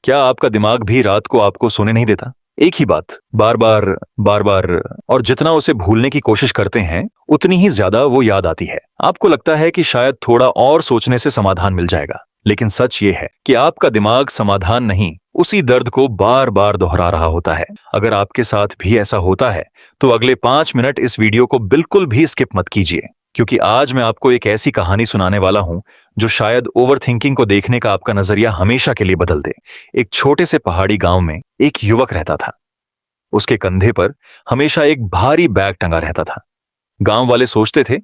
क्या आपका दिमाग भी रात को आपको सोने नहीं देता? एक ही बात बार बार और जितना उसे भूलने की कोशिश करते हैं उतनी ही ज्यादा वो याद आती है। आपको लगता है कि शायद थोड़ा और सोचने से समाधान मिल जाएगा, लेकिन सच ये है कि आपका दिमाग समाधान नहीं, उसी दर्द को बार बार दोहरा रहा होता है। अगर आपके साथ भी ऐसा होता है तो अगले 5 मिनट इस वीडियो को बिल्कुल भी स्किप मत कीजिए, क्योंकि आज मैं आपको एक ऐसी कहानी सुनाने वाला हूं जो शायद ओवर थिंकिंग को देखने का आपका नजरिया हमेशा के लिए बदल दे। एक छोटे से पहाड़ी गांव में एक युवक रहता था। उसके कंधे पर हमेशा एक भारी बैग टंगा रहता था। गांव वाले सोचते थे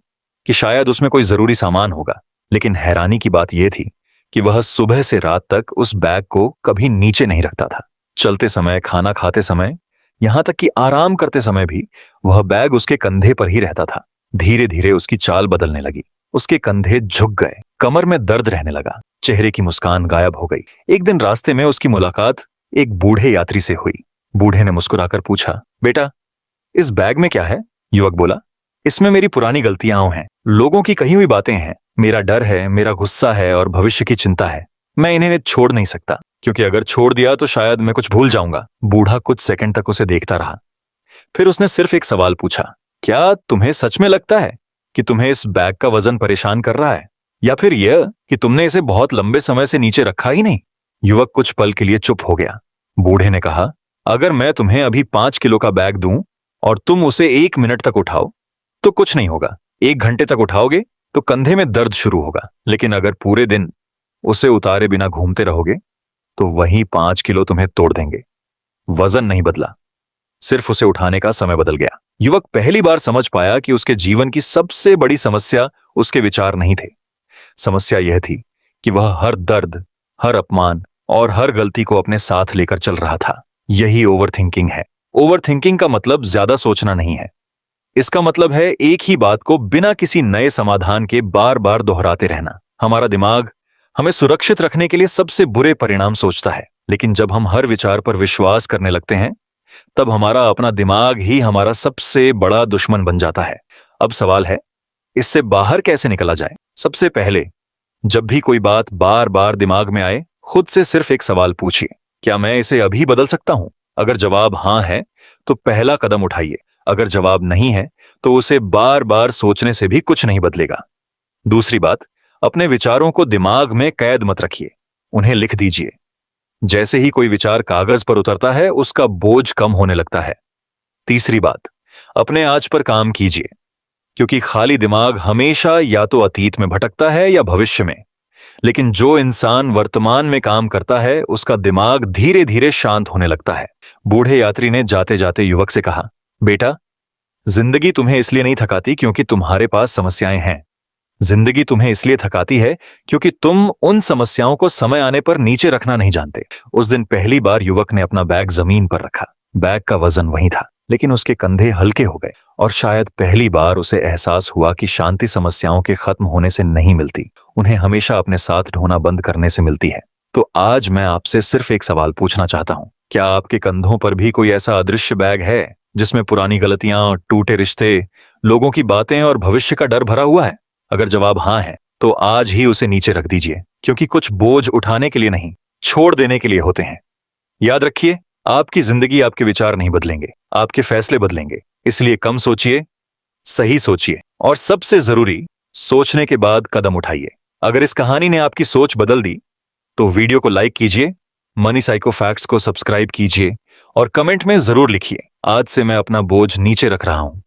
कि शायद उसमें कोई जरूरी सामान होगा, लेकिन हैरानी की बात यह थी कि वह सुबह से रात तक उस बैग को कभी नीचे नहीं रखता था। चलते समय, खाना खाते समय, यहां तक कि आराम करते समय भी वह बैग उसके कंधे पर ही रहता था। धीरे धीरे उसकी चाल बदलने लगी। उसके कंधे झुक गए, कमर में दर्द रहने लगा, चेहरे की मुस्कान गायब हो गई। एक दिन रास्ते में उसकी मुलाकात एक बूढ़े यात्री से हुई। बूढ़े ने मुस्कुराकर पूछा, बेटा, इस बैग में क्या है? युवक बोला, इसमें मेरी पुरानी गलतियां हैं, लोगों की कही हुई बातें हैं, मेरा डर है, मेरा गुस्सा है और भविष्य की चिंता है। मैं इन्हें छोड़ नहीं सकता, क्योंकि अगर छोड़ दिया तो शायद मैं कुछ भूल जाऊंगा। बूढ़ा कुछ सेकंड तक उसे देखता रहा। फिर उसने सिर्फ एक सवाल पूछा, क्या तुम्हें सच में लगता है कि तुम्हें इस बैग का वजन परेशान कर रहा है, या फिर यह कि तुमने इसे बहुत लंबे समय से नीचे रखा ही नहीं? युवक कुछ पल के लिए चुप हो गया। बूढ़े ने कहा, अगर मैं तुम्हें अभी 5 किलो का बैग दूं और तुम उसे 1 मिनट तक उठाओ तो कुछ नहीं होगा। 1 घंटे तक उठाओगे तो कंधे में दर्द शुरू होगा, लेकिन अगर पूरे दिन उसे उतारे बिना घूमते रहोगे तो वही 5 किलो तुम्हें तोड़ देंगे। वजन नहीं बदला, सिर्फ उसे उठाने का समय बदल गया। युवक पहली बार समझ पाया कि उसके जीवन की सबसे बड़ी समस्या उसके विचार नहीं थे। समस्या यह थी कि वह हर दर्द, हर अपमान और हर गलती को अपने साथ लेकर चल रहा था। यही ओवर थिंकिंग है। ओवर थिंकिंग का मतलब ज्यादा सोचना नहीं है। इसका मतलब है एक ही बात को बिना किसी नए समाधान के बार बार दोहराते रहना। हमारा दिमाग हमें सुरक्षित रखने के लिए सबसे बुरे परिणाम सोचता है, लेकिन जब हम हर विचार पर विश्वास करने लगते हैं तब हमारा अपना दिमाग ही हमारा सबसे बड़ा दुश्मन बन जाता है। अब सवाल है, इससे बाहर कैसे निकला जाए? सबसे पहले, जब भी कोई बात बार बार दिमाग में आए, खुद से सिर्फ एक सवाल पूछिए, क्या मैं इसे अभी बदल सकता हूं? अगर जवाब हां है तो पहला कदम उठाइए। अगर जवाब नहीं है तो उसे बार बार सोचने से भी कुछ नहीं बदलेगा। दूसरी बात, अपने विचारों को दिमाग में कैद मत रखिए, उन्हें लिख दीजिए। जैसे ही कोई विचार कागज पर उतरता है उसका बोझ कम होने लगता है। तीसरी बात, अपने आज पर काम कीजिए, क्योंकि खाली दिमाग हमेशा या तो अतीत में भटकता है या भविष्य में, लेकिन जो इंसान वर्तमान में काम करता है उसका दिमाग धीरे धीरे शांत होने लगता है। बूढ़े यात्री ने जाते जाते युवक से कहा, बेटा, जिंदगी तुम्हें इसलिए नहीं थकाती क्योंकि तुम्हारे पास समस्याएं हैं। जिंदगी तुम्हें इसलिए थकाती है क्योंकि तुम उन समस्याओं को समय आने पर नीचे रखना नहीं जानते। उस दिन पहली बार युवक ने अपना बैग जमीन पर रखा। बैग का वजन वही था, लेकिन उसके कंधे हल्के हो गए और शायद पहली बार उसे एहसास हुआ कि शांति समस्याओं के खत्म होने से नहीं मिलती, उन्हें हमेशा अपने साथ ढोना बंद करने से मिलती है। तो आज मैं आपसे सिर्फ एक सवाल पूछना चाहता हूं, क्या आपके कंधों पर भी कोई ऐसा अदृश्य बैग है जिसमें पुरानी गलतियां, टूटे रिश्ते, लोगों की बातें और भविष्य का डर भरा हुआ है? अगर जवाब हां है तो आज ही उसे नीचे रख दीजिए, क्योंकि कुछ बोझ उठाने के लिए नहीं, छोड़ देने के लिए होते हैं। याद रखिए, आपकी जिंदगी आपके विचार नहीं बदलेंगे, आपके फैसले बदलेंगे। इसलिए कम सोचिए, सही सोचिए और सबसे जरूरी, सोचने के बाद कदम उठाइए। अगर इस कहानी ने आपकी सोच बदल दी तो वीडियो को लाइक कीजिए, मनी साइको फैक्ट्स को सब्सक्राइब कीजिए और कमेंट में जरूर लिखिए, आज से मैं अपना बोझ नीचे रख रहा हूं।